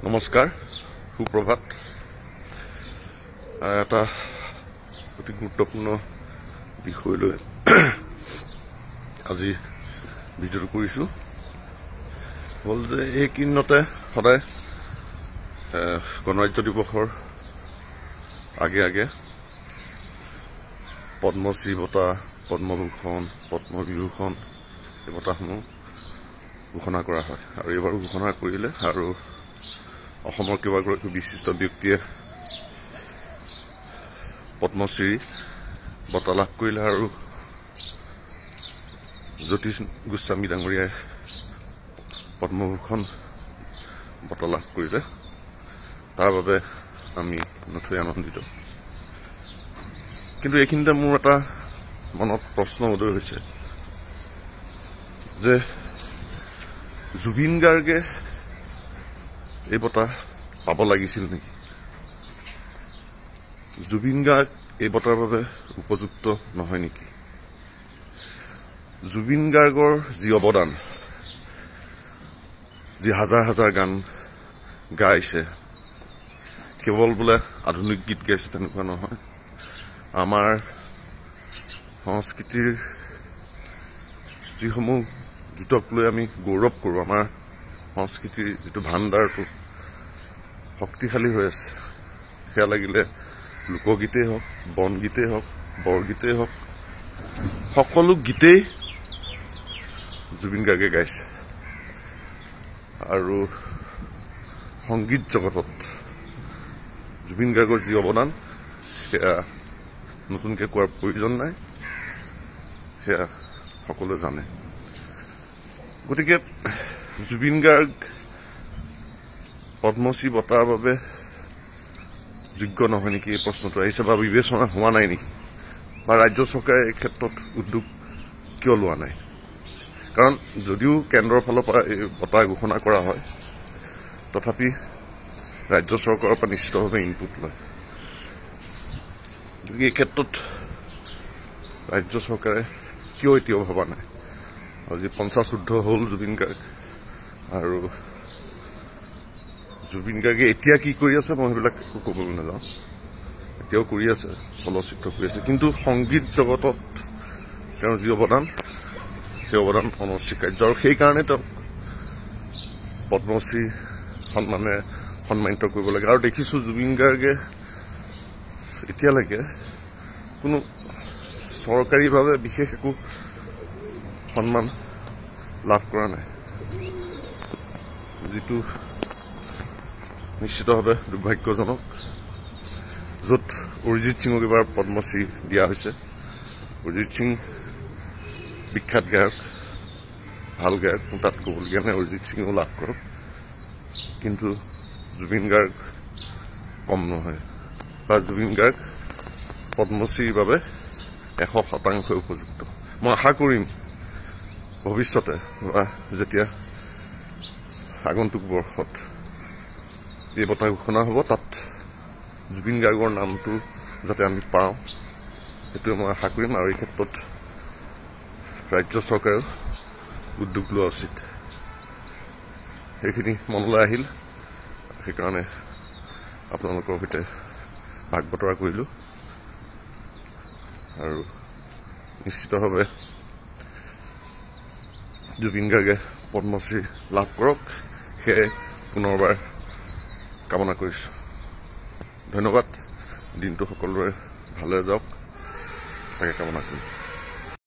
নমস্কাৰ, সুপ্ৰভাত। এটা অতি গুৰুত্বপূৰ্ণ বিষয় লৈ আজি ভিডিঅ'টো কৰিছোঁ। হ'ল যে এইকেইদিনতে সদায় গণৰাজ্য দিৱসৰ আগে আগে পদ্মশ্ৰী বঁটা, পদ্মভূষণ, পদ্মবিভূষণ এই বঁটাসমূহ ঘোষণা কৰা হয় আৰু এইবাৰো ঘোষণা কৰিলে আৰু অসমৰ কেইবাগৰাকী বিশিষ্ট ব্যক্তিয়ে পদ্মশ্ৰী বঁটা লাভ কৰিলে আৰু জ্যোতিষ গোস্বামী ডাঙৰীয়াই পদ্মভূষণ বঁটা লাভ কৰিলে। তাৰ বাবে আমি নথৈ আনন্দিত। কিন্তু এইখিনিতে মোৰ এটা মনত প্ৰশ্ন উদয় হৈছে যে জুবিন গাৰ্গে এই বঁটা পাব লাগিছিল নেকি? জুবিন গাৰ্গ এই বঁটাৰ বাবে উপযুক্ত নহয় নেকি? জুবিন গাৰ্গৰ যি অৱদান, যি হাজাৰ হাজাৰ গান গাইছে, কেৱল বোলে আধুনিক গীত গাইছে তেনেকুৱা নহয়। আমাৰ সংস্কৃতিৰ যিসমূহ গীতক লৈ আমি গৌৰৱ কৰোঁ, আমাৰ সংস্কৃতিৰ যিটো ভাণ্ডাৰটো শক্তিশালী হৈ আছে, সেয়া লাগিলে লোকগীতেই হওক, বনগীতেই হওক, বৰগীতেই হওক, সকলো গীতেই জুবিন গাৰ্গে গাইছে। আৰু সংগীত জগতত জুবিন গাৰ্গৰ যি অৱদান, সেয়া নতুনকৈ কোৱাৰ প্ৰয়োজন নাই, সেয়া সকলোৱে জানে। গতিকে জুবিন গাৰ্গ পদ্মশ্ৰী বঁটাৰ বাবে যোগ্য নহয় নেকি, এই প্ৰশ্নটো আহিছে, বা বিবেচনা হোৱা নাই নেকি, বা ৰাজ্য চৰকাৰে এই ক্ষেত্ৰত উদ্যোগ কিয় লোৱা নাই? কাৰণ যদিও কেন্দ্ৰৰ ফালৰ পৰা এই বঁটা ঘোষণা কৰা হয়, তথাপি ৰাজ্য চৰকাৰৰ পৰা নিশ্চিতভাৱে ইনপুট লয়। গতিকে এই ক্ষেত্ৰত ৰাজ্য চৰকাৰে কিয় এতিয়াও ভবা নাই? আজি 50 হ'ল জুবিন গাৰ্গ, আৰু জুবিন গাৰ্গে এতিয়া কি কৰি আছে মই সেইবিলাক একো ক'বলৈ নাযাওঁ। এতিয়াও কৰি আছে, চলচ্চিত্ৰ কৰি আছে, কিন্তু সংগীত জগতত তেওঁৰ যি অৱদান, সেই অৱদান অনস্বীকাৰ্য, আৰু সেইকাৰণে তেওঁক পদ্মশ্ৰী সন্মানে সন্মানিত কৰিব লাগে। আৰু দেখিছোঁ জুবিন গাৰ্গে এতিয়ালৈকে কোনো চৰকাৰীভাৱে বিশেষ একো সন্মান লাভ কৰা নাই, যিটো নিশ্চিতভাৱে দুৰ্ভাগ্যজনক। য'ত অৰিজিৎ সিঙক এবাৰ পদ্মশ্ৰী দিয়া হৈছে, অৰিজিৎ সিং বিখ্যাত গায়ক, ভাল গায়ক, তাত ক'বলগীয়া নাই, অৰিজিৎ সিঙেও লাভ কৰক, কিন্তু জুবিন গাৰ্গ কম নহয়, বা জুবিন গাৰ্গ পদ্মশ্ৰীৰ বাবে 100% উপযুক্ত। মই আশা কৰিম ভৱিষ্যতে বা যেতিয়া আগন্তুক বৰ্ষত এই বঁটা ঘোষণা হ'ব, তাত জুবিন গাৰ্গৰ নামটো যাতে আমি পাওঁ, সেইটোৱে মই আশা কৰিম। আৰু এই ক্ষেত্ৰত ৰাজ্য চৰকাৰেও উদ্যোগ লোৱা উচিত। সেইখিনি মনলৈ আহিল, সেইকাৰণে আপোনালোকৰ সৈতে ভাগ বতৰা কৰিলোঁ। আৰু নিশ্চিতভাৱে জুবিন গাৰ্গে পদ্মশ্ৰী লাভ কৰক, সেয়ে পুনৰবাৰ কামনা কৰিছোঁ। ধন্যবাদ। দিনটো সকলোৰে ভালে যাওক, তাকে কামনা কৰিম।